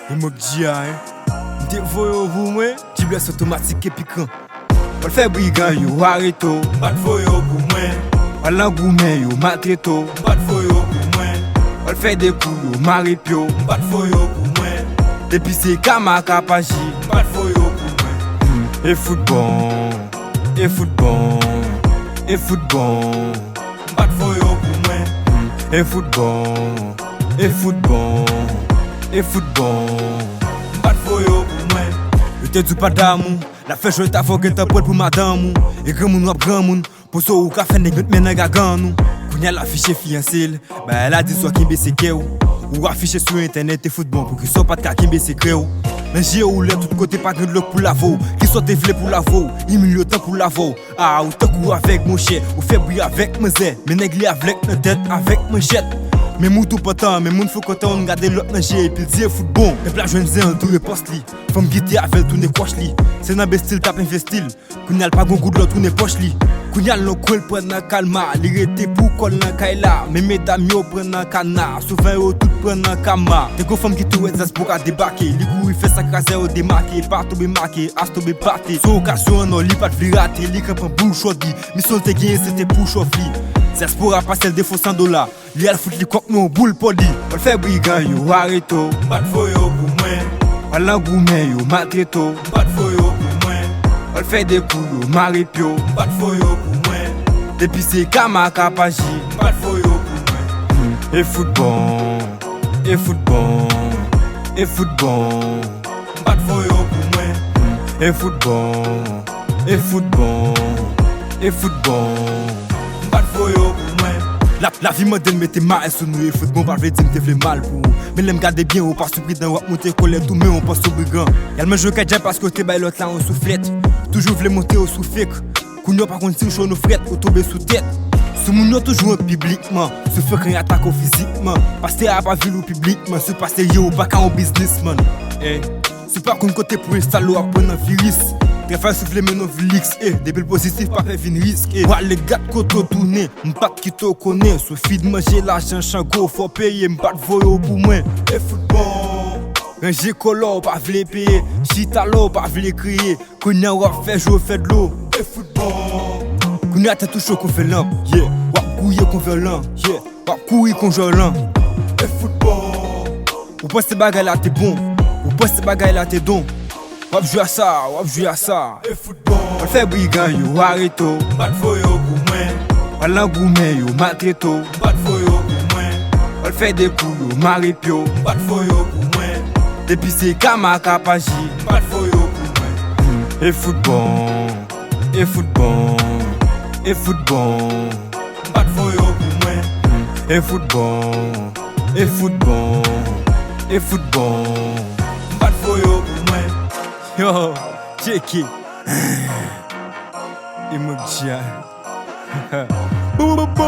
E mok diya, mte voyo pou mwen, ti bles otomatik e pikran. Wal fe brigan yo areto, bat voyo pou mwen. Wal langoumen yo matreto, bat voyo pou mwen. Wal fe dekou yo maripyo, bat voyo pou mwen. Depi se kama kapaji, bat voyo pou mwen. E foot bon, e foot bon, e foot bon, bat voyo pou mwen. E foot bon, e foot bon, e foot bon, bat voyo pou mwen. Yo te dou pa damou, la fe jwe ta fò gen ta pot pou madamou. E gran moun wap gran moun, pou so ou ka fe nek met men gagan nou. Kounya la fiche fiancel, ba elle a dit so kimbe se ke ou. Ou affiche sur internet et foot bon pour qu'ils soient pas de kakimbe se crée ou. Mais j'ai ou l'air tout côté pas de l'autre pour la veau. Qui soit dévelé pour la veau, il milieu temps pour la veau. Ah ou t'as coup avec mon chien, ou fait bruit avec mes ailes. Mais négli avec ma tête, avec ma jette. Mais moun tout potent, mais moun faut content on garde l'autre nager et puis dire foot bon. Et puis là je ne un tour et poste li. Femme guider avec tout ne coche li. C'est dans bestil tape investil. Kounyal pas gon goût de l'autre tout ne poche li. Kounyal non koel prend nan calma, li rete pour kol nan kaila. Mais mesdames yo prend nan canard, souvent yo tout prend nan kama. Des go femmes qui tout exas pour à débarquer. Li kou fait sa crase au démarquer, pas tomber marqué, as tomber parté. So occasion non li pas de rater, li quand prend bouche chaudy. Mission te gagné c'était pour chauffer. C'est pour à passer le défaut $100. Li al fout li kok nou boule poli. Wal fe brigan yo areto, bat voyo pou mwen. Wal langoumen yo matreto, bat voyo pou mwen. Wal fe dekou yo maripyo, bat voyo pou mwen. Depi se kama kapaji, bat voyo pou mwen. E foot bon, e foot bon, e foot bon, bat voyo pou mwen. E foot bon, e foot bon, e foot bon, bat voyo pou mwen. La vie modèle mette mal sur nous et foot bon par vrai dire me fait mal pour. Mais l'aime garder bien ou pas surpris dans wap monter colère tout mais on passe au brigand. Y'a le même jeu qu'à parce que t'es bail l'autre là on soufflette. Toujours voulait monter au sous-fake. Kounyo par contre si chaud nous frette ou tomber sous tête. Ce moun toujours publiquement, se fait rien attaque au physiquement. Passer à pas vu ou publiquement, se passer yo pas qu'un businessman. Eh, c'est pas qu'on côté pour installer ou prendre un virus. Préfère souffler mais non flix, depuis le positif pas fait fin risque. Wa les gars de koto tourner, m'pat qui te connaît. Suffit de manger l'argent chango, faut payer, m'pat voyo pour moi. Et football, ranger color, pas v'le payer. Chita l'eau, pas v'le crier. Kounya wap fait jouer, fait de l'eau. Et football, kounya t'as tout chaud qu'on fait l'an, yeah. Wap couille qu'on fait l'an, yeah. Wap couille qu'on joue l'an. Et football, ou pas ces bagailles là t'es bon, ou pas ces bagailles là t'es don. Wap jouer à ça, wap jouer à ça. E football, wal fe brigan yo areto, bat voyo pou mwen. Wal langoumen yo matreto, bat voyo pou mwen. Wal fe dekou yo maripyo, bat voyo pou mwen. Depi se kama kapaji, bat voyo pou mwen. E football, e football, e football, bat voyo pou mwen. E football, e football, e football, bat voyo pou mwen. Yo, check it. Emoji. Boom, boom, boom.